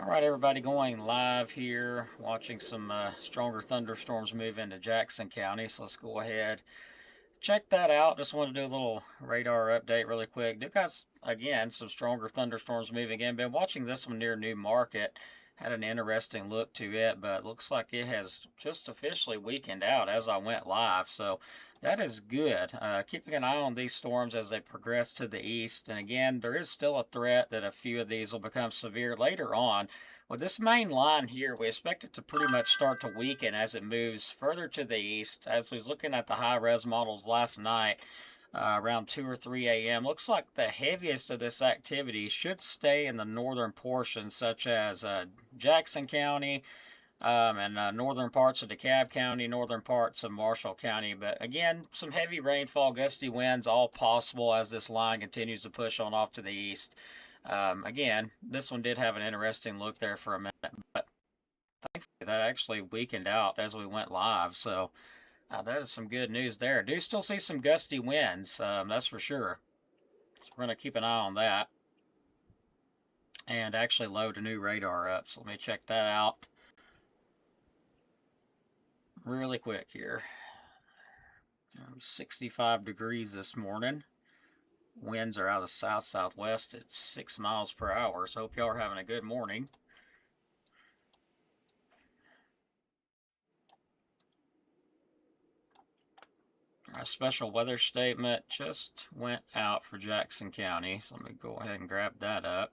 All right, everybody, going live here, watching some stronger thunderstorms move into Jackson County. So let's go ahead, check that out. Just want to do a little radar update really quick. Do guys, again, some stronger thunderstorms moving in. Been watching this one near New Market. Had an interesting look to it, but looks like it has just officially weakened out as I went live. So that is good. Keeping an eye on these storms as they progress to the east. And again, there is still a threat that a few of these will become severe later on. With this main line here, we expect it to pretty much start to weaken as it moves further to the east. As we was looking at the high-res models last night, around 2 or 3 a.m. Looks like the heaviest of this activity should stay in the northern portions, such as Jackson County and northern parts of DeKalb County, northern parts of Marshall County. But again, some heavy rainfall, gusty winds, all possible as this line continues to push on off to the east. Again, this one did have an interesting look there for a minute, but thankfully that actually weakened out as we went live. So that is some good news there. Do still see some gusty winds, that's for sure. So we're going to keep an eye on that. And actually load a new radar up. So let me check that out really quick here. 65 degrees this morning. Winds are out of south-southwest at 6 miles per hour. So hope y'all are having a good morning. Our special weather statement just went out for Jackson County. So let me go ahead and grab that up.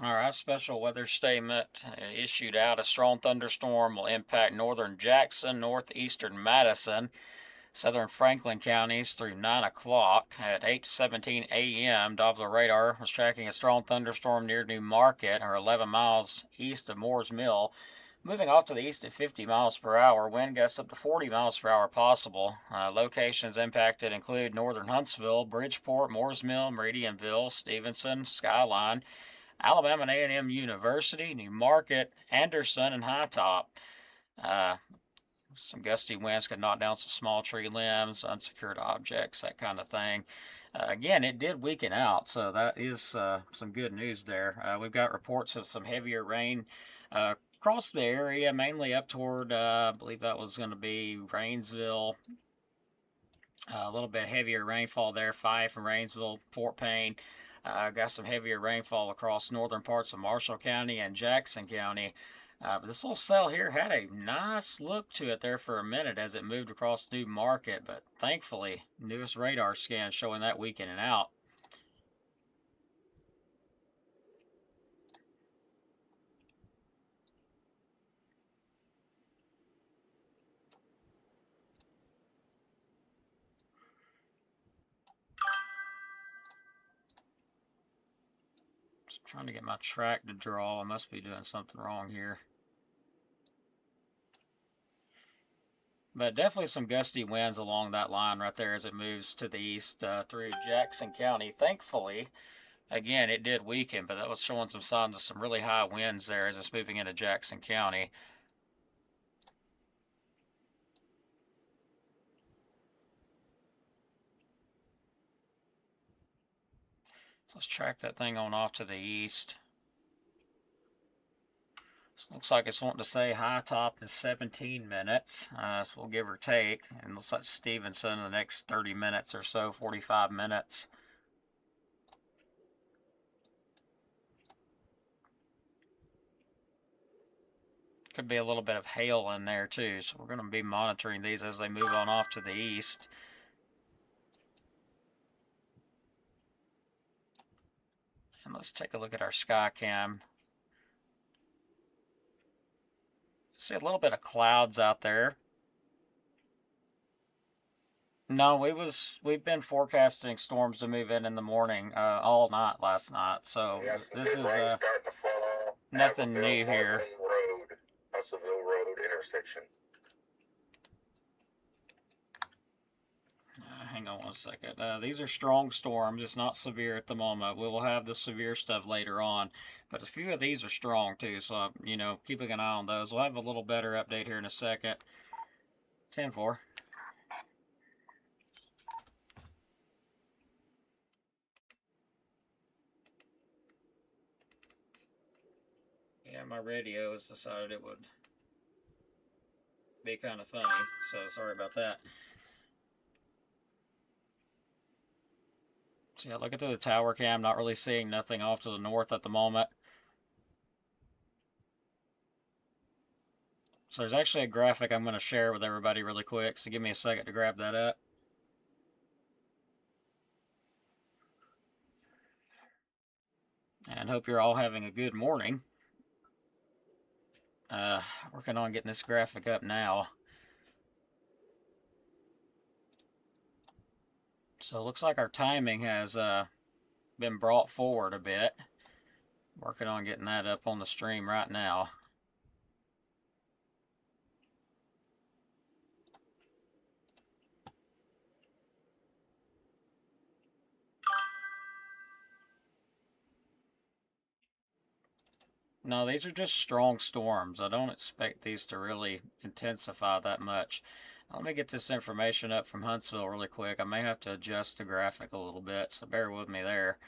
All right, special weather statement issued out. A strong thunderstorm will impact northern Jackson, northeastern Madison, southern Franklin counties through 9 o'clock. At 8:17 a.m., Doppler radar was tracking a strong thunderstorm near New Market, or 11 miles east of Moore's Mill. Moving off to the east at 50 miles per hour, wind gusts up to 40 miles per hour possible. Locations impacted include northern Huntsville, Bridgeport, Moore's Mill, Meridianville, Stevenson, Skyline, Alabama A&M University, New Market, Anderson, and High Top. Some gusty winds could knock down some small tree limbs, unsecured objects, that kind of thing. Again, it did weaken out, so that is some good news there. We've got reports of some heavier rain across the area, mainly up toward, I believe that was going to be Rainsville. A little bit heavier rainfall there, Fife and Rainsville, Fort Payne. Got some heavier rainfall across northern parts of Marshall County and Jackson County. But this little cell here had a nice look to it there for a minute as it moved across New Market. But thankfully, newest radar scan showing that weakening out. I'm trying to get my track to draw. I must be doing something wrong here. But definitely some gusty winds along that line right there as it moves to the east through Jackson County. Thankfully, again, it did weaken, but that was showing some signs of some really high winds there as it's moving into Jackson County. So let's track that thing on off to the east. This looks like it's wanting to say high top is 17 minutes. So we'll give or take. And looks like Stevenson in the next 30 minutes or so, 45 minutes. Could be a little bit of hail in there too. So we're going to be monitoring these as they move on off to the east. And let's take a look at our Skycam. See a little bit of clouds out there. No, we've been forecasting storms to move in the morning all night last night. So this is nothing new here. Russellville Road intersection. hang on one second. These are strong storms. It's not severe at the moment. We will have the severe stuff later on, but a few of these are strong too. So keeping an eye on those. We'll have a little better update here in a second. 10-4. Yeah, my radio has decided it would be kind of funny, so sorry about that. So yeah, looking through the tower cam, not really seeing nothing off to the north at the moment. So there's actually a graphic I'm going to share with everybody really quick, so give me a second to grab that up. And hope you're all having a good morning. Working on getting this graphic up now. So it looks like our timing has been brought forward a bit. Working on getting that up on the stream right now. No, these are just strong storms. I don't expect these to really intensify that much. Let me get this information up from Huntsville really quick. I may have to adjust the graphic a little bit, so bear with me there.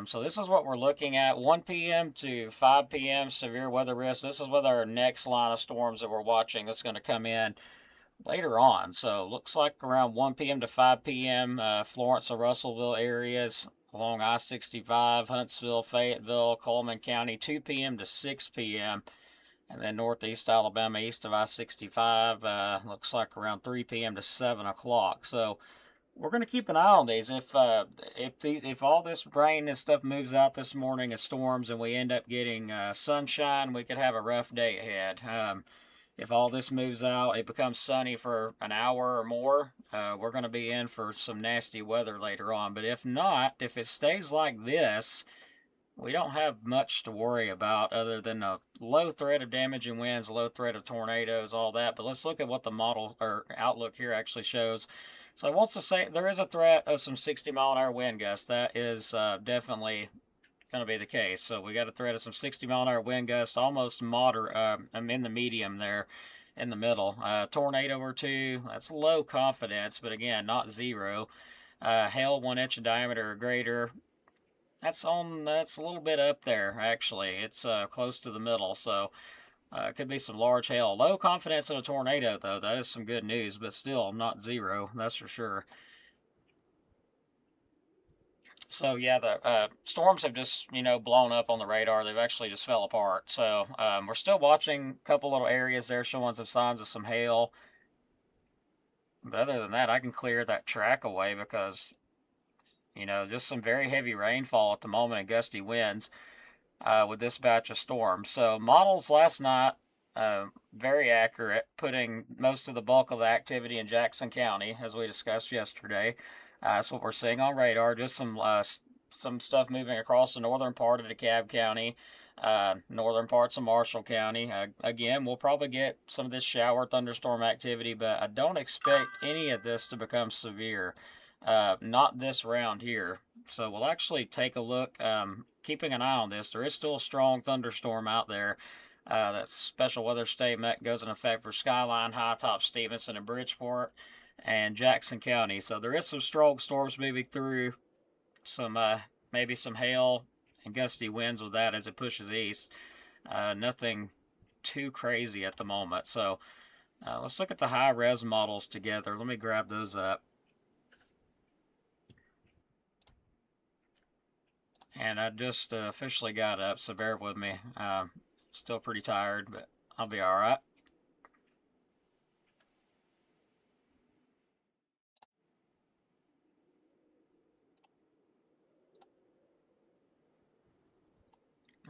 So this is what we're looking at, 1 p.m. to 5 p.m. severe weather risk. This is what our next line of storms that we're watching that's going to come in later on. So looks like around 1 p.m. to 5 p.m. Florence or Russellville areas along I-65, Huntsville, Fayetteville, Coleman County, 2 p.m. to 6 p.m. And then northeast Alabama, east of I-65, looks like around 3 p.m. to 7 o'clock. So we're going to keep an eye on these. If all this rain and stuff moves out this morning as storms and we end up getting sunshine, we could have a rough day ahead. If all this moves out, it becomes sunny for an hour or more, we're going to be in for some nasty weather later on. But if not, if it stays like this, we don't have much to worry about other than a low threat of damaging winds, low threat of tornadoes, all that. But let's look at what the model or outlook here actually shows. So it wants to say there is a threat of some 60-mile-an-hour wind gusts. That is definitely going to be the case. So we got a threat of some 60-mile-an-hour wind gusts, almost moderate. I'm in the medium there, in the middle. Tornado or two. That's low confidence, but again, not zero. Hail 1 inch in diameter or greater. That's a little bit up there. Actually, it's close to the middle. So. Could be some large hail. Low confidence in a tornado, though. That is some good news, but still not zero. That's for sure. So yeah, the storms have just blown up on the radar. They've actually just fell apart. So we're still watching a couple little areas there showing some signs of some hail. But other than that, I can clear that track away because just some very heavy rainfall at the moment and gusty winds. With this batch of storms. So models last night, very accurate, putting most of the bulk of the activity in Jackson County, as we discussed yesterday. That's what we're seeing on radar. Just some stuff moving across the northern part of DeKalb County, northern parts of Marshall County. Again, we'll probably get some of this shower thunderstorm activity, but I don't expect any of this to become severe. Not this round here. So we'll actually take a look, keeping an eye on this. There is still a strong thunderstorm out there. That special weather statement goes in effect for Skyline, High Top, Stevenson, and Bridgeport, and Jackson County. So there is some strong storms moving through, some maybe some hail and gusty winds with that as it pushes east. Nothing too crazy at the moment. So let's look at the high-res models together. Let me grab those up. And I just officially got up, so bear with me. Still pretty tired, but I'll be all right.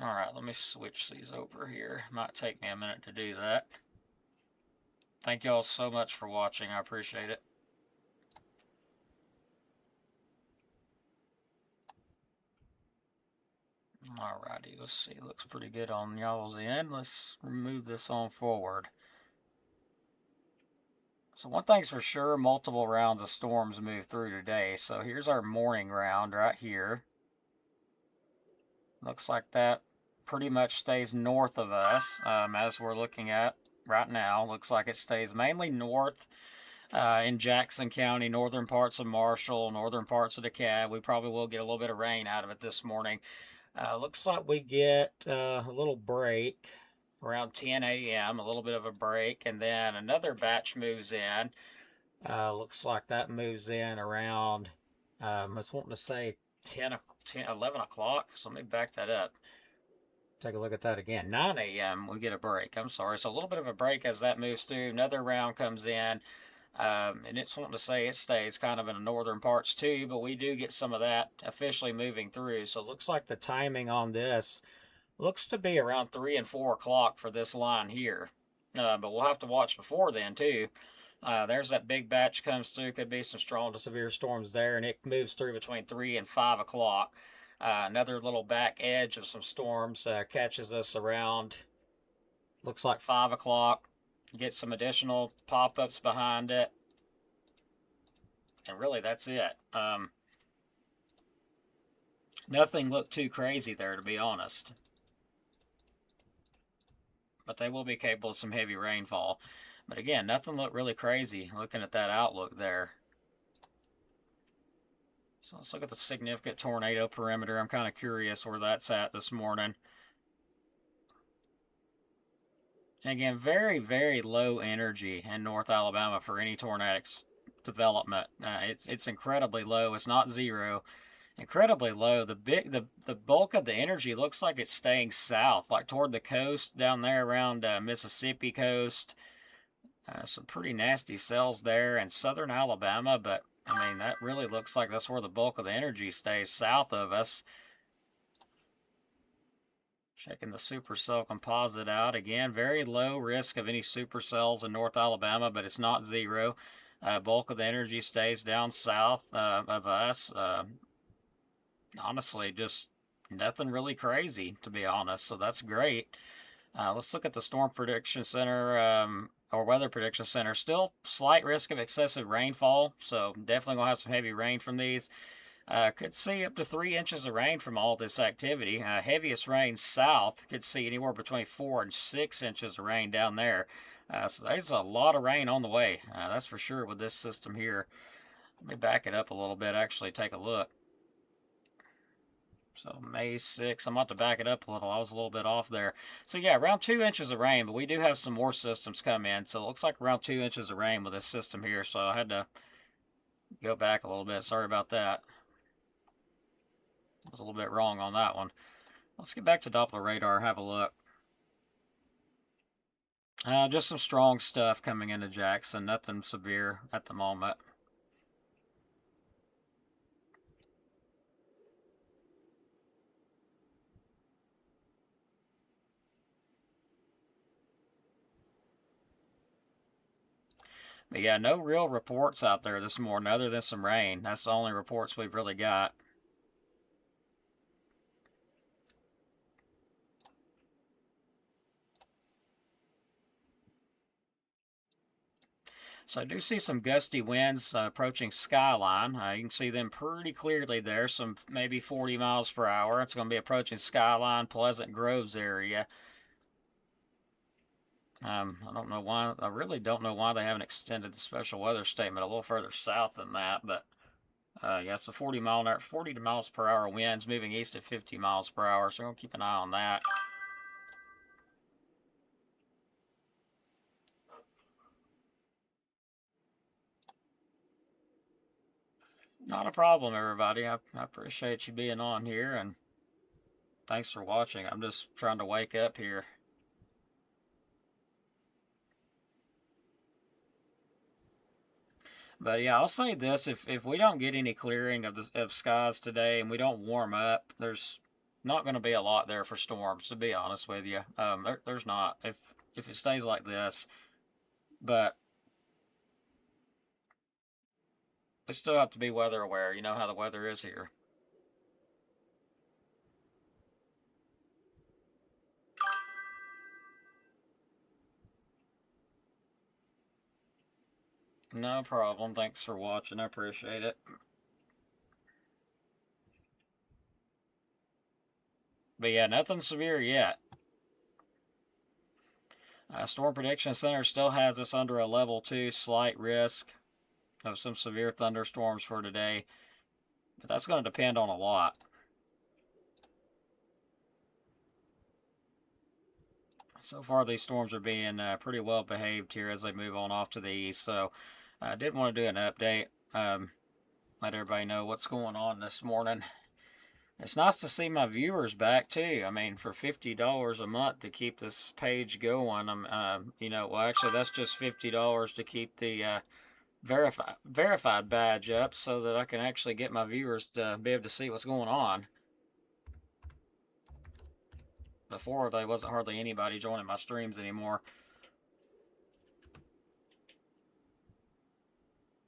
All right, let me switch these over here. Might take me a minute to do that. Thank y'all so much for watching. I appreciate it. Alrighty, let's see. Looks pretty good on y'all's end. Let's move this on forward. So one thing's for sure, multiple rounds of storms move through today. So here's our morning round right here. Looks like that pretty much stays north of us, as we're looking at right now. Looks like it stays mainly north in Jackson County, northern parts of Marshall, northern parts of DeKalb. We probably will get a little bit of rain out of it this morning. Looks like we get a little break around 10 a.m., a little bit of a break, and then another batch moves in. Looks like that moves in around, I was wanting to say 11 o'clock, so let me back that up. Take a look at that again. 9 a.m. we get a break. I'm sorry. So a little bit of a break as that moves through. Another round comes in. And it's wanting to say it stays kind of in the northern parts too, but we do get some of that officially moving through. So it looks like the timing on this looks to be around 3 and 4 o'clock for this line here. But we'll have to watch before then too. There's that big batch comes through. Could be some strong to severe storms there, and it moves through between 3 and 5 o'clock. Another little back edge of some storms catches us around, looks like 5 o'clock. Get some additional pop-ups behind it. And really, that's it. Nothing looked too crazy there, to be honest. But they will be capable of some heavy rainfall. But again, nothing looked really crazy looking at that outlook there. So let's look at the significant tornado perimeter. I'm kind of curious where that's at this morning. And again, very, very low energy in North Alabama for any tornadic development. It's incredibly low. It's not zero. Incredibly low. The bulk of the energy looks like it's staying south, like toward the coast down there around Mississippi coast. Some pretty nasty cells there in southern Alabama, but I mean, that really looks like that's where the bulk of the energy stays, south of us. Checking the supercell composite out. Again, very low risk of any supercells in North Alabama, but it's not zero. Bulk of the energy stays down south of us. Honestly, just nothing really crazy, to be honest, so that's great. Let's look at the Storm Prediction Center, or Weather Prediction Center. Still slight risk of excessive rainfall, so definitely going to have some heavy rain from these. Could see up to 3 inches of rain from all this activity. Heaviest rain south, could see anywhere between 4 and 6 inches of rain down there. So there's a lot of rain on the way, that's for sure with this system here. Let me back it up a little bit, actually take a look. So May 6th, I'm about to back it up a little. I was a little bit off there. So yeah, around 2 inches of rain, but we do have some more systems come in. So it looks like around 2 inches of rain with this system here. So I had to go back a little bit. Sorry about that. I was a little bit wrong on that one. Let's get back to Doppler radar, have a look. Just some strong stuff coming into Jackson. Nothing severe at the moment. But yeah, no real reports out there this morning other than some rain. That's the only reports we've really got. So I do see some gusty winds approaching Skyline. You can see them pretty clearly there, some maybe 40 miles per hour. It's going to be approaching Skyline, Pleasant Groves area. I don't know why. I really don't know why they haven't extended the special weather statement a little further south than that. But yeah, it's a 40 miles per hour winds moving east at 50 miles per hour. So we're going to keep an eye on that. Not a problem, everybody. I appreciate you being on here, and thanks for watching. I'm just trying to wake up here. But yeah, I'll say this: if we don't get any clearing of skies today, and we don't warm up, there's not going to be a lot there for storms. To be honest with you, there's not if it stays like this. But we still have to be weather aware. You know how the weather is here. No problem. Thanks for watching. I appreciate it. But yeah, nothing severe yet. Storm Prediction Center still has us under a level 2 slight risk of some severe thunderstorms for today. But that's going to depend on a lot. So far, these storms are being pretty well behaved here as they move on off to the east. So I did want to do an update, let everybody know what's going on this morning. It's nice to see my viewers back too. I mean, for $50 a month to keep this page going, well, actually, that's just $50 to keep the verified badge up, so that I can actually get my viewers to be able to see what's going on. Before, there wasn't hardly anybody joining my streams anymore.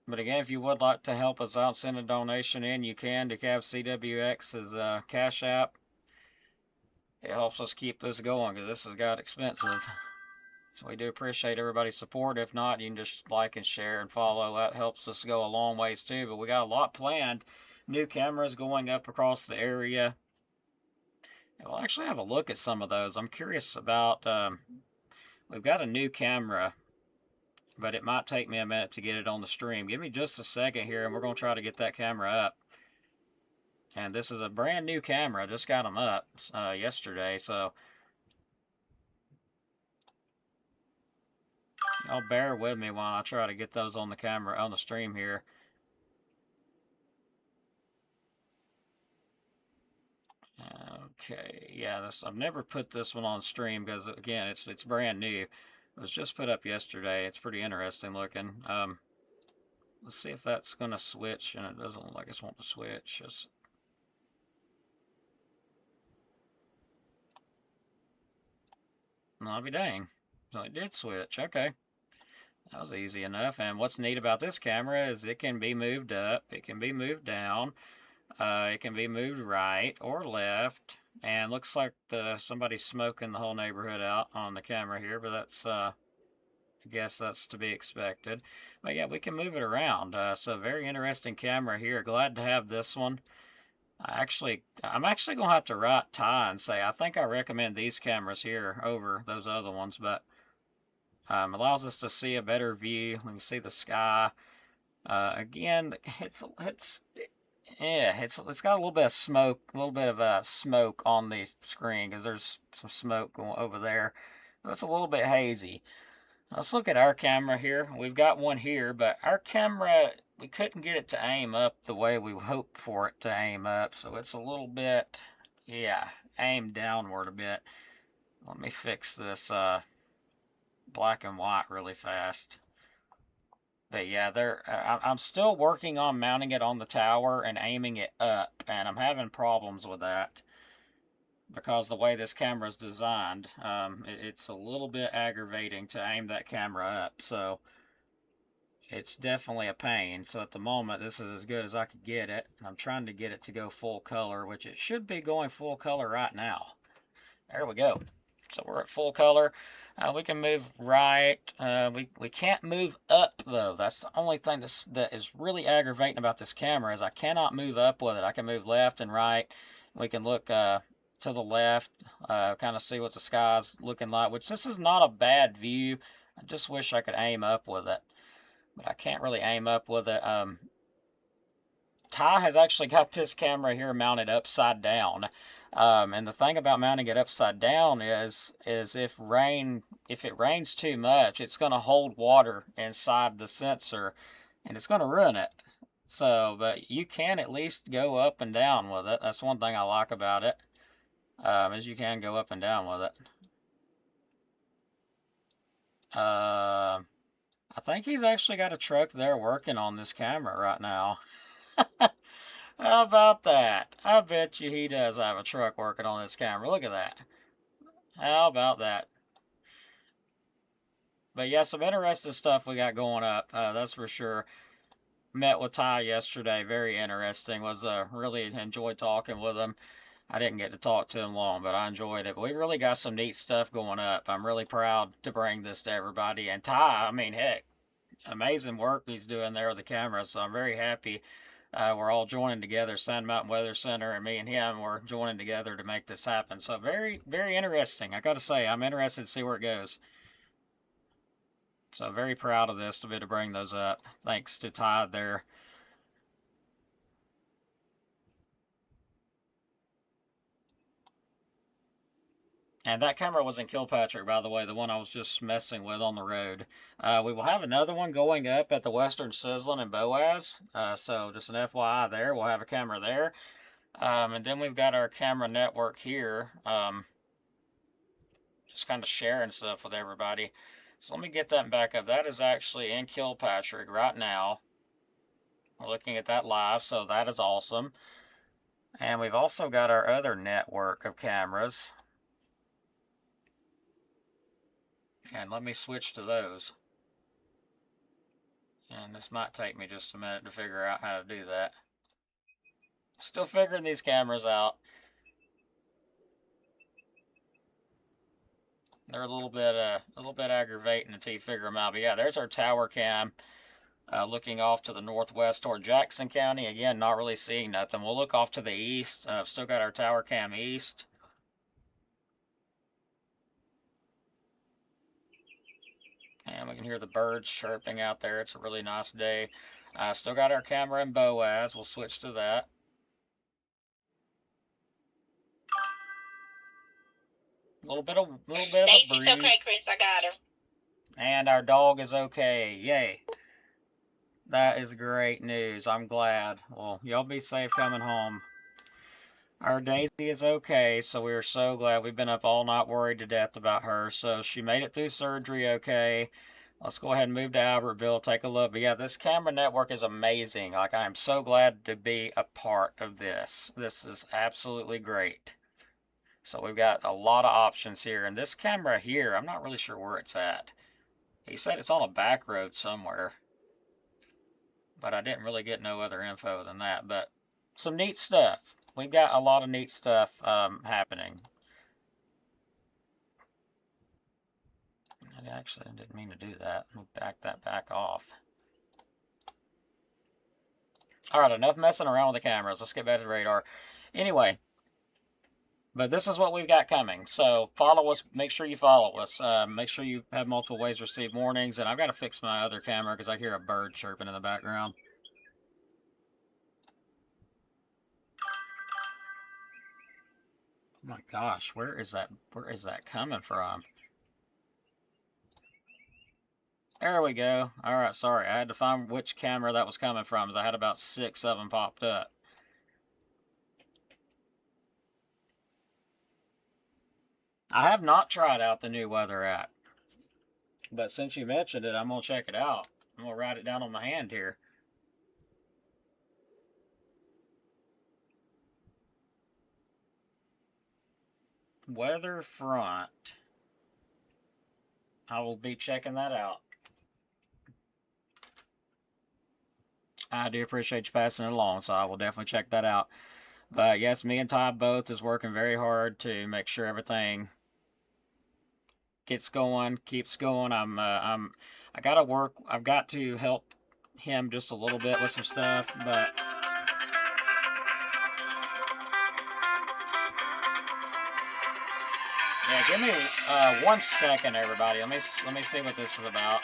But again, if you would like to help us out, send a donation in, you can to CavCWX's Cash App. It helps us keep this going because this has got expensive. So we do appreciate everybody's support. If not, you can just like and share and follow. That helps us go a long ways too. But we got a lot planned. New cameras going up across the area. And we'll actually have a look at some of those. I'm curious about, we've got a new camera, but it might take me a minute to get it on the stream. Give me just a second here, and we're going to try to get that camera up. And this is a brand new camera. I just got them up yesterday, so y'all bear with me while I try to get those on the camera, on the stream here. Okay, yeah, I've never put this one on stream because, again, it's brand new. It was just put up yesterday. It's pretty interesting looking. Let's see if that's going to switch, and it doesn't look like it's wanting to switch. I'll be dang. So it did switch. Okay. That was easy enough. And what's neat about this camera is it can be moved up. It can be moved down. It can be moved right or left. And looks like somebody's smoking the whole neighborhood out on the camera here. But that's, I guess that's to be expected. But yeah, we can move it around. So very interesting camera here. Glad to have this one. I'm actually going to have to write Ty and say, I think I recommend these cameras here over those other ones, but allows us to see a better view. We can see the sky. Again, it's got a little bit of smoke, smoke on the screen because there's some smoke going over there. It's a little bit hazy. Let's look at our camera here. We've got one here, but our camera, we couldn't get it to aim up the way we hoped for it to aim up. So it's a little bit, aimed downward a bit. Let me fix this black and white really fast. But yeah, I'm still working on mounting it on the tower and aiming it up, and I'm having problems with that because the way this camera is designed, it's a little bit aggravating to aim that camera up. So it's definitely a pain. So at the moment, this is as good as I could get it. I'm trying to get it to go full color, which it should be going full color right now. There we go. So we're at full color. We can move right. We can't move up, though. That's the only thing that is really aggravating about this camera is I cannot move up with it. I can move left and right. We can look to the left, kind of see what the sky's looking like, which this is not a bad view. I just wish I could aim up with it, but I can't really aim up with it. Ty has actually got this camera here mounted upside down. And the thing about mounting it upside down is if it rains too much, it's going to hold water inside the sensor and it's going to ruin it. So, but you can at least go up and down with it. That's one thing I like about it, is you can go up and down with it. I think he's actually got a truck there working on this camera right now. How about that? I bet you he does have a truck working on this camera. Look at that. How about that? But yeah, some interesting stuff we got going up. That's for sure. Met with Ty yesterday. Very interesting. Really enjoyed talking with him. I didn't get to talk to him long, but I enjoyed it. But we really got some neat stuff going up. I'm really proud to bring this to everybody. And Ty, I mean, heck, amazing work he's doing there with the camera. So I'm very happy. We're all joining together. Sand Mountain Weather Center and me and him, we're joining together to make this happen. So very, very interesting. I got to say, I'm interested to see where it goes. So very proud of this to be able to bring those up. Thanks to Todd there. And that camera was in Kilpatrick, by the way, the one I was just messing with on the road. We will have another one going up at the Western Sizzlin and Boaz. So just an FYI there, we'll have a camera there. And then we've got our camera network here. Just kind of sharing stuff with everybody. So let me get that back up. That is actually in Kilpatrick right now. We're looking at that live, so that is awesome. And we've also got our other network of cameras. And let me switch to those. And this might take me just a minute to figure out how to do that. Still figuring these cameras out. They're a little bit aggravating until you figure them out. But yeah, there's our tower cam. Looking off to the northwest toward Jackson County. Again, not really seeing nothing. We'll look off to the east. Still got our tower cam east. And we can hear the birds chirping out there. It's a really nice day. Still got our camera in Boaz. We'll switch to that. A little bit of a breeze. Okay, Chris, I got her. And our dog is okay. Yay. That is great news. I'm glad. Well, y'all be safe coming home. Our Daisy is okay, so we are so glad. We've been up all night worried to death about her. So she made it through surgery okay. Let's go ahead and move to Albertville, take a look. But yeah, this camera network is amazing. Like, I am so glad to be a part of this. This is absolutely great. So we've got a lot of options here. And this camera here, I'm not really sure where it's at. He said it's on a back road somewhere. But I didn't really get no other info than that. But some neat stuff. We've got a lot of neat stuff happening. I actually didn't mean to do that. We'll back that back off. Alright, enough messing around with the cameras. Let's get back to the radar. Anyway, but this is what we've got coming. So follow us. Make sure you follow us. Make sure you have multiple ways to receive warnings. And I've got to fix my other camera because I hear a bird chirping in the background. Oh my gosh, where is that coming from? There we go. Alright, sorry. I had to find which camera that was coming from, because I had about 6 of them popped up. I have not tried out the new weather app. But since you mentioned it, I'm going to check it out. I'm going to write it down on my hand here. Weather front. I will be checking that out. I do appreciate you passing it along, so I will definitely check that out. But yes, me and Todd both is working very hard to make sure everything gets going, keeps going. I gotta work. I've got to help him just a little bit with some stuff, but yeah, give me 1 second, everybody. Let me see what this is about.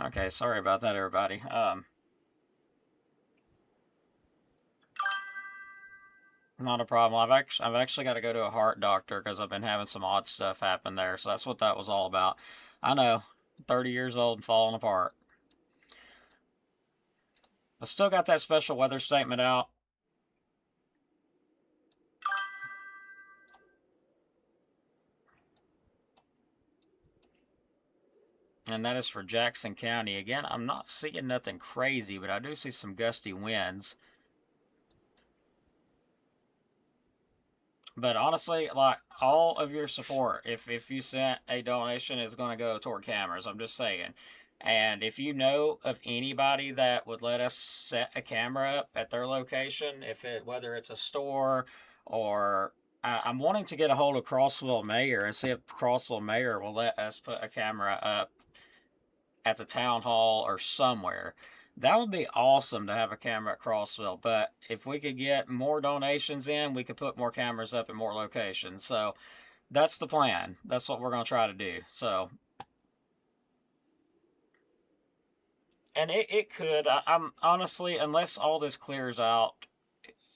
Okay, sorry about that, everybody. Not a problem. I've actually got to go to a heart doctor because I've been having some odd stuff happen there. So that's what that was all about. I know, 30 years old and falling apart. I still got that special weather statement out. And that is for Jackson County. Again, I'm not seeing nothing crazy, but I do see some gusty winds. But honestly, like, all of your support, if you sent a donation, is going to go toward cameras. I'm just saying. And if you know of anybody that would let us set a camera up at their location, whether it's a store or I'm wanting to get a hold of Crossville Mayor and see if Crossville Mayor will let us put a camera up at the town hall or somewhere. That would be awesome to have a camera at Crossville. But if we could get more donations in, we could put more cameras up in more locations. So that's the plan. That's what we're going to try to do. So, and it could, I'm honestly, unless all this clears out,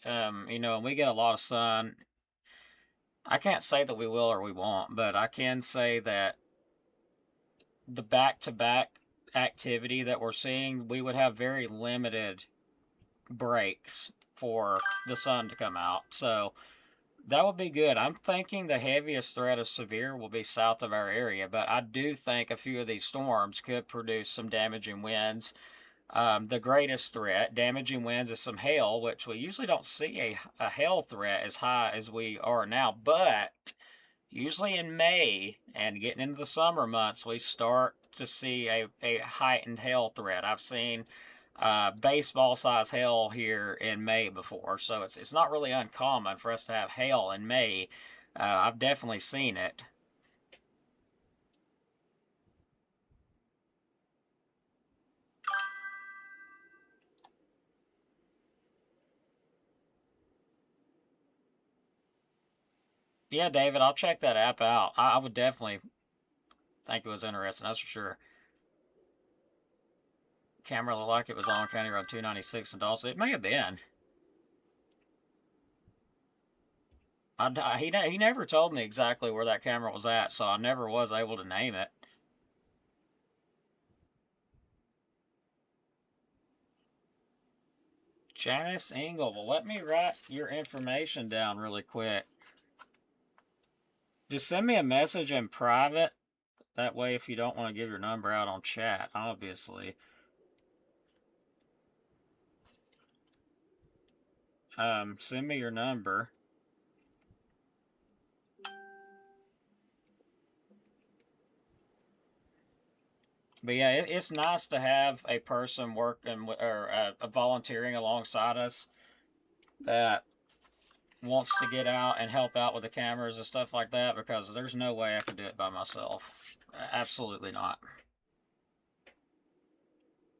and we get a lot of sun, I can't say that we will or we won't, but I can say that the back to back activity that we're seeing, we would have very limited breaks for the sun to come out. So that would be good. I'm thinking the heaviest threat of severe will be south of our area, but I do think a few of these storms could produce some damaging winds. The greatest threat, damaging winds, is some hail, which we usually don't see a hail threat as high as we are now, but usually in May and getting into the summer months, we start to see a heightened hail threat. I've seen baseball size hail here in May before, so it's not really uncommon for us to have hail in May. I've definitely seen it. Yeah, David, I'll check that app out. I would definitely think it was interesting, that's for sure. Camera looked like it was on County Road 296 in Dawson. It may have been. He never told me exactly where that camera was at, so I never was able to name it. Janice Engel. Well, let me write your information down really quick. Just send me a message in private. That way, if you don't want to give your number out on chat, obviously. Send me your number. But yeah, it's nice to have a person working or volunteering alongside us that wants to get out and help out with the cameras and stuff like that, because there's no way I could do it by myself. Absolutely not.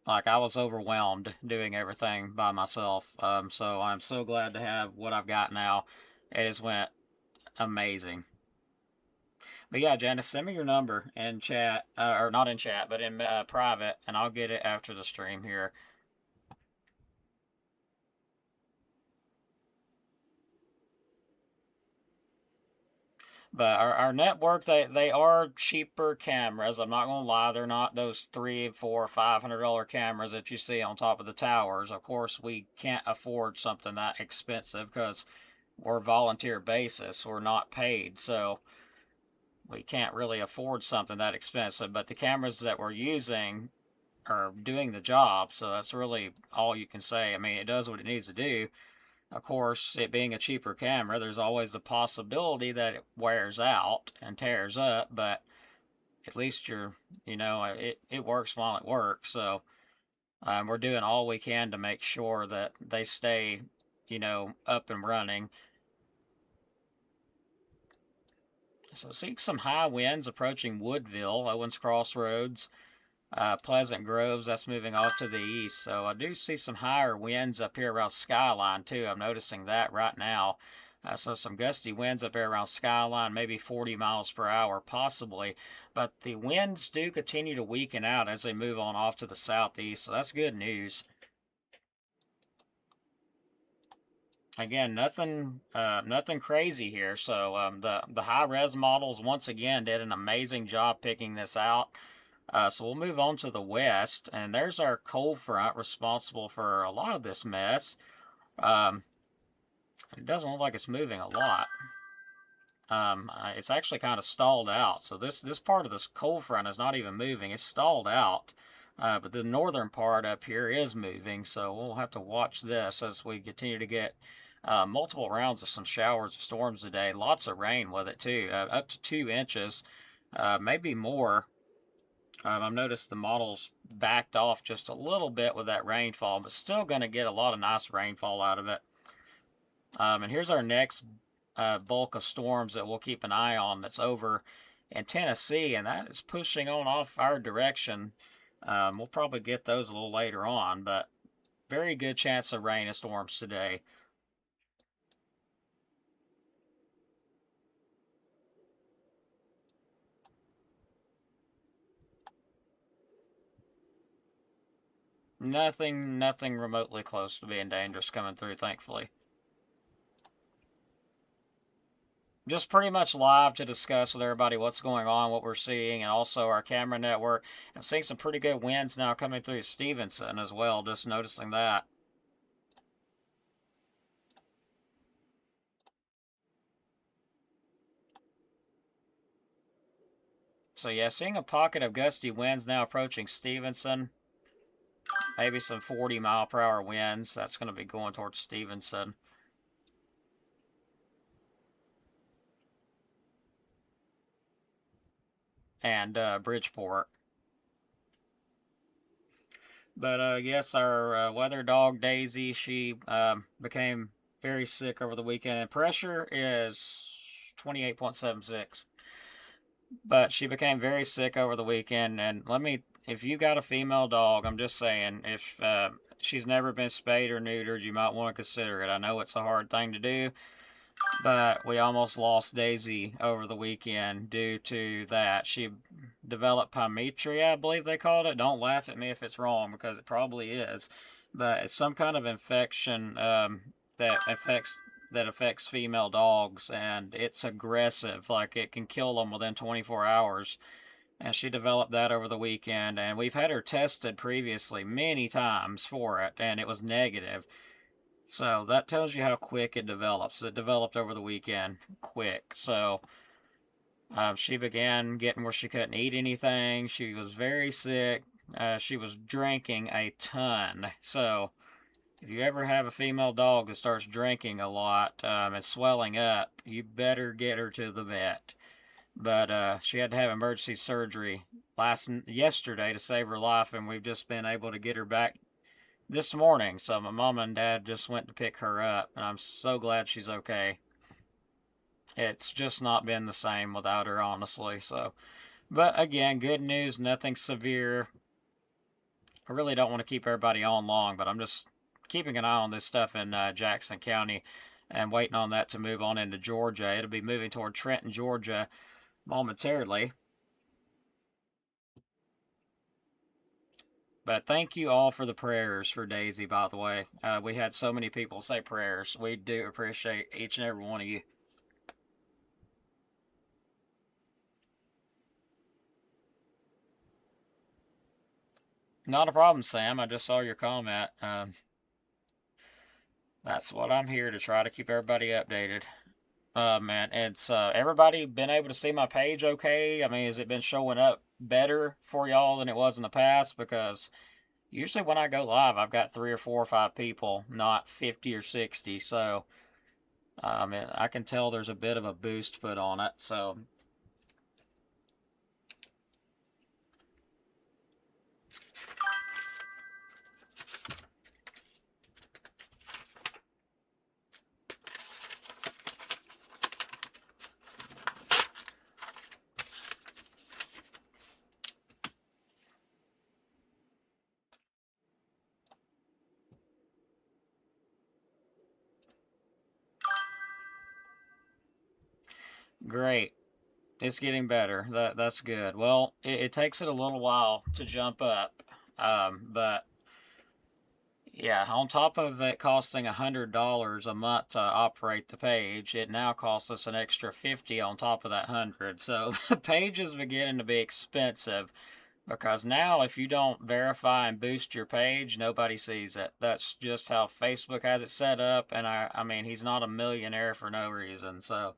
Like, I was overwhelmed doing everything by myself. So I'm so glad to have what I've got now. It has went amazing. But yeah, Janice, send me your number in chat, or not in chat, but in private, and I'll get it after the stream here. But our network, they are cheaper cameras. I'm not gonna lie, they're not those $300, $400, $500 cameras that you see on top of the towers. Of course, we can't afford something that expensive because we're volunteer basis. We're not paid, so we can't really afford something that expensive. But the cameras that we're using are doing the job, so that's really all you can say. I mean, it does what it needs to do. Of course, it being a cheaper camera, there's always the possibility that it wears out and tears up, but at least it works while it works. So we're doing all we can to make sure that they stay, up and running. So see some high winds approaching Woodville, Owens Crossroads. Pleasant Groves, that's moving off to the east. So I do see some higher winds up here around Skyline too. I'm noticing that right now. So some gusty winds up there around Skyline, maybe 40 miles per hour, possibly. But the winds do continue to weaken out as they move on off to the southeast, so that's good news. Again, nothing crazy here. So the high res models once again did an amazing job picking this out. So we'll move on to the west, and there's our cold front responsible for a lot of this mess. Um, it doesn't look like it's moving a lot. It's actually kind of stalled out. So this part of this cold front is not even moving. It's stalled out. But the northern part up here is moving. So we'll have to watch this as we continue to get multiple rounds of some showers or storms today. Lots of rain with it too, up to 2 inches, maybe more. I've noticed the models backed off just a little bit with that rainfall, but still going to get a lot of nice rainfall out of it. And here's our next bulk of storms that we'll keep an eye on that's over in Tennessee, and that is pushing on off our direction. We'll probably get those a little later on, but very good chance of rain and storms today. Nothing remotely close to being dangerous coming through, thankfully. Just pretty much live to discuss with everybody what's going on, what we're seeing, and also our camera network. I'm seeing some pretty good winds now coming through Stevenson as well, just noticing that. So yeah, seeing a pocket of gusty winds now approaching Stevenson. Maybe some 40-mile-per-hour winds. That's going to be going towards Stevenson. And Bridgeport. But yes, our weather dog Daisy, she became very sick over the weekend, and pressure is 28.76. But she became very sick over the weekend, and if you got a female dog, I'm just saying, if she's never been spayed or neutered, you might want to consider it. I know it's a hard thing to do, but we almost lost Daisy over the weekend due to that. She developed pyometria, I believe they called it. Don't laugh at me if it's wrong, because it probably is. But it's some kind of infection that affects female dogs, and it's aggressive. Like, it can kill them within 24 hours. And she developed that over the weekend, and we've had her tested previously many times for it, and it was negative. So that tells you how quick it develops. It developed over the weekend, quick. So she began getting where she couldn't eat anything. She was very sick. She was drinking a ton. So if you ever have a female dog that starts drinking a lot and swelling up, you better get her to the vet. But she had to have emergency surgery yesterday to save her life, and we've just been able to get her back this morning. So my mom and dad just went to pick her up, and I'm so glad she's okay. It's just not been the same without her, honestly. So, but again, good news, nothing severe. I really don't want to keep everybody on long, but I'm just keeping an eye on this stuff in Jackson County and waiting on that to move on into Georgia. It'll be moving toward Trenton, Georgia momentarily. But thank you all for the prayers for Daisy, by the way. We had so many people say prayers. We do appreciate each and every one of you. Not a problem, Sam. I just saw your comment. That's what I'm here to try to keep everybody updated. Man, it's everybody been able to see my page okay? I mean, has it been showing up better for y'all than it was in the past? Because usually when I go live, I've got 3 or 4 or 5 people, not 50 or 60. So I can tell there's a bit of a boost put on it. So Great. It's getting better. That's good. Well, it takes it a little while to jump up, but yeah, on top of it costing $100 a month to operate the page, it now costs us an extra 50 on top of that 100. So the page is beginning to be expensive because now if you don't verify and boost your page, nobody sees it. That's just how Facebook has it set up, and I mean, he's not a millionaire for no reason. So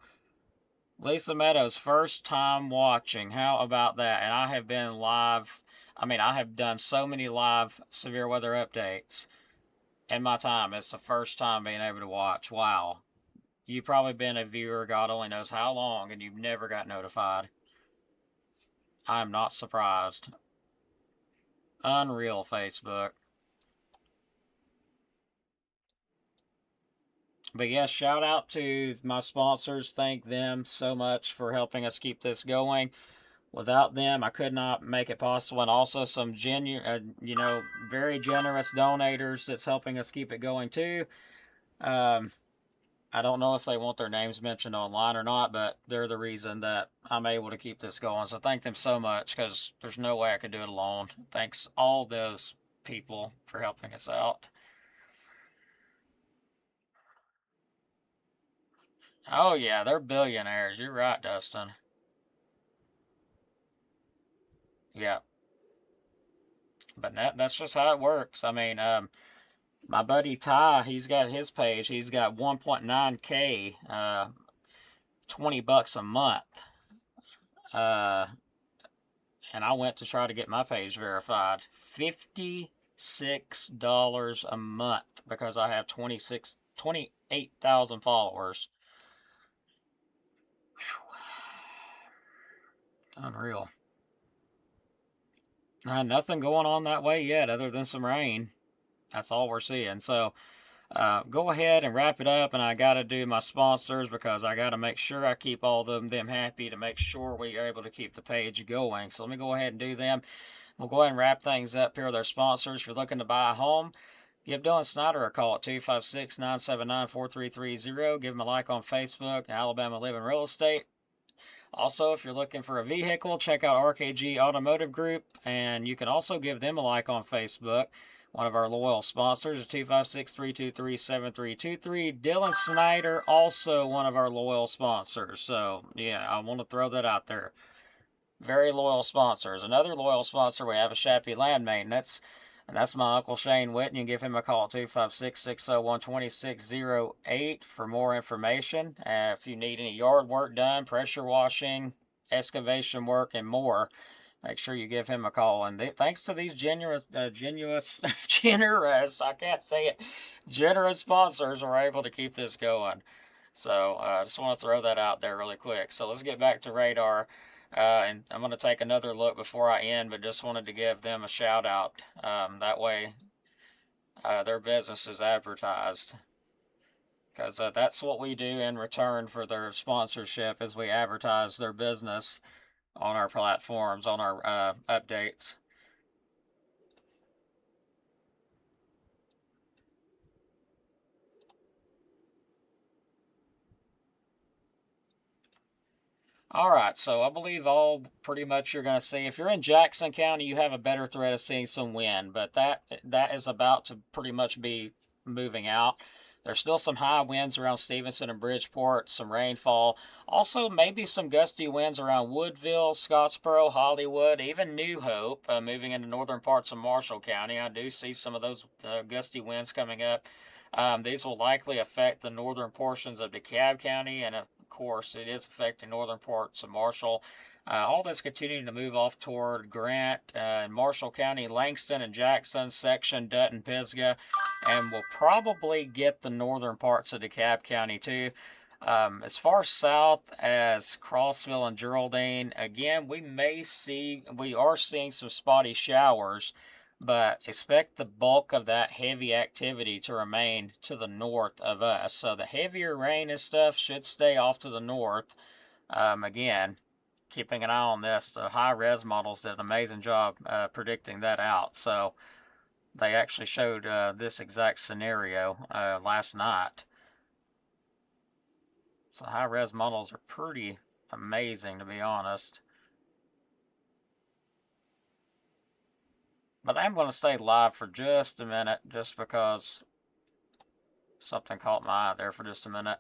Lisa Meadows, first time watching. How about that? And I have been live. I mean, I have done so many live severe weather updates in my time. It's the first time being able to watch. Wow. You've probably been a viewer, God only knows how long, and you've never got notified. I'm not surprised. Unreal, Facebook. But yes, shout out to my sponsors. Thank them so much for helping us keep this going. Without them, I could not make it possible. And also some very generous donators that's helping us keep it going too. I don't know if they want their names mentioned online or not, but they're the reason that I'm able to keep this going. So thank them so much because there's no way I could do it alone. Thanks all those people for helping us out. Oh yeah, they're billionaires. You're right, Dustin. Yeah, but that's just how it works. I mean, my buddy Ty, he's got his page. He's got 1.9K, $20 a month. And I went to try to get my page verified. $56 a month because I have 28,000 followers. Whew. Unreal. Nothing going on that way yet other than some rain. That's all we're seeing. So go ahead and wrap it up, and I got to do my sponsors because I got to make sure I keep all of them happy to make sure we are able to keep the page going. So let me go ahead and do them. We'll go ahead and wrap things up here with our sponsors. If you're looking to buy a home, give Dylan Snyder a call at 256-979-4330. Give him a like on Facebook, Alabama Living Real Estate. Also, if you're looking for a vehicle, check out RKG Automotive Group, and you can also give them a like on Facebook. One of our loyal sponsors is 256-323-7323. Dylan Snyder, also one of our loyal sponsors. So, yeah, I want to throw that out there. Very loyal sponsors. Another loyal sponsor we have is Shappy Land Maintenance, and that's my Uncle Shane Whitten. You can give him a call at 256-601-2608 for more information. If you need any yard work done, pressure washing, excavation work, and more, make sure you give him a call. And thanks to these generous, I can't say it, generous sponsors, we're able to keep this going. So I just want to throw that out there really quick. So let's get back to Radar. And I'm going to take another look before I end, but just wanted to give them a shout out. That way their business is advertised. Because that's what we do in return for their sponsorship is we advertise their business on our platforms, on our updates. All right, so I believe all pretty much you're going to see. If you're in Jackson County, you have a better threat of seeing some wind, but that is about to pretty much be moving out. There's still some high winds around Stevenson and Bridgeport, some rainfall. Also, maybe some gusty winds around Woodville, Scottsboro, Hollywood, even New Hope, moving into northern parts of Marshall County. I do see some of those gusty winds coming up. These will likely affect the northern portions of DeKalb County, and of course, it is affecting northern parts of Marshall. All this continuing to move off toward Grant and Marshall County, Langston and Jackson, Section, Dutton, Pisgah, and we'll probably get the northern parts of DeKalb County too. As far south as Crossville and Geraldine, again, we are seeing some spotty showers, but expect the bulk of that heavy activity to remain to the north of us. So the heavier rain and stuff should stay off to the north. Again, keeping an eye on this. The high-res models did an amazing job predicting that out. So they actually showed this exact scenario last night. So high-res models are pretty amazing, to be honest. But I'm going to stay live for just a minute, just because something caught my eye there for just a minute.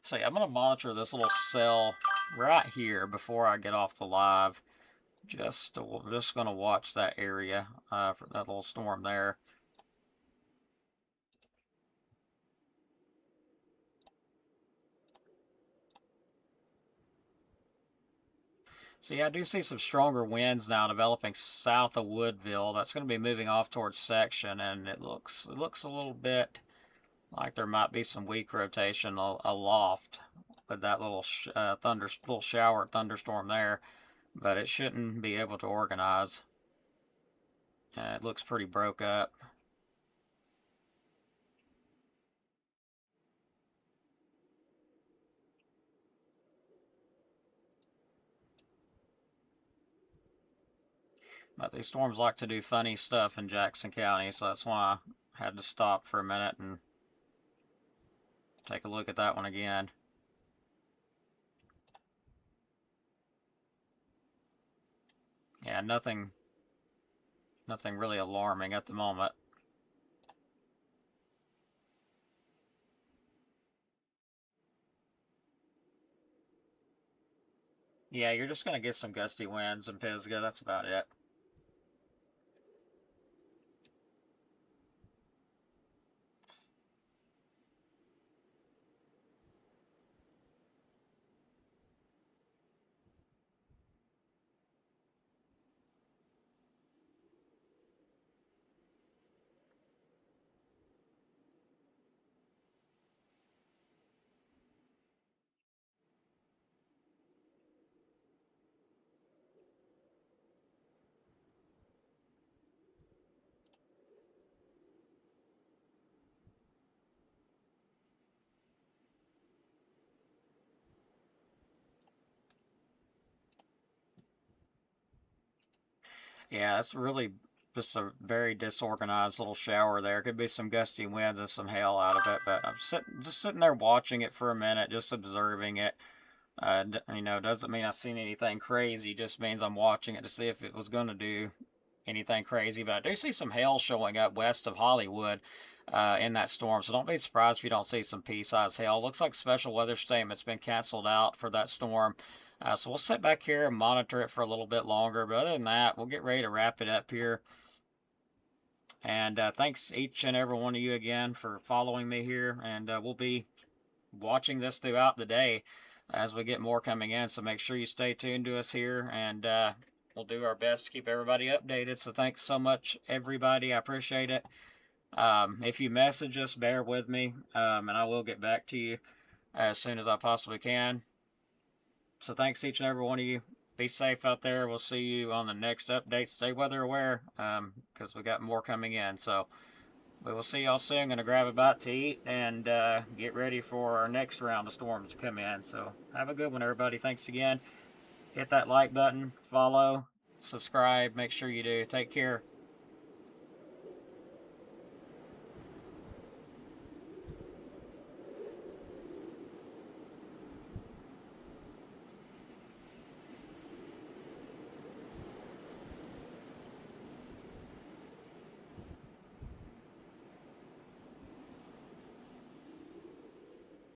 So yeah, I'm going to monitor this little cell right here before I get off the live. Just going to watch that area for that little storm there. So yeah, I do see some stronger winds now developing south of Woodville. That's going to be moving off towards Section, and it looks a little bit like there might be some weak rotation aloft with that little little shower thunderstorm there, but it shouldn't be able to organize. It looks pretty broke up. But these storms like to do funny stuff in Jackson County, so that's why I had to stop for a minute and take a look at that one again. Yeah, nothing really alarming at the moment. Yeah, you're just going to get some gusty winds in Pisgah. That's about it. Yeah, it's really just a very disorganized little shower there. Could be some gusty winds and some hail out of it, but I'm just sitting there watching it for a minute, just observing it. Doesn't mean I've seen anything crazy. Just means I'm watching it to see if it was going to do anything crazy. But I do see some hail showing up west of Hollywood in that storm, so don't be surprised if you don't see some pea-sized hail. Looks like special weather statement's been canceled out for that storm. So we'll sit back here and monitor it for a little bit longer. But other than that, we'll get ready to wrap it up here. And thanks each and every one of you again for following me here. And we'll be watching this throughout the day as we get more coming in. So make sure you stay tuned to us here. And we'll do our best to keep everybody updated. So thanks so much, everybody. I appreciate it. If you message us, bear with me. And I will get back to you as soon as I possibly can. So thanks each and every one of you. Be safe out there. We'll see you on the next update. Stay weather aware because we got more coming in. So we will see y'all soon. Going to grab a bite to eat and get ready for our next round of storms to come in. So have a good one, everybody. Thanks again. Hit that like button, follow, subscribe. Make sure you do. Take care.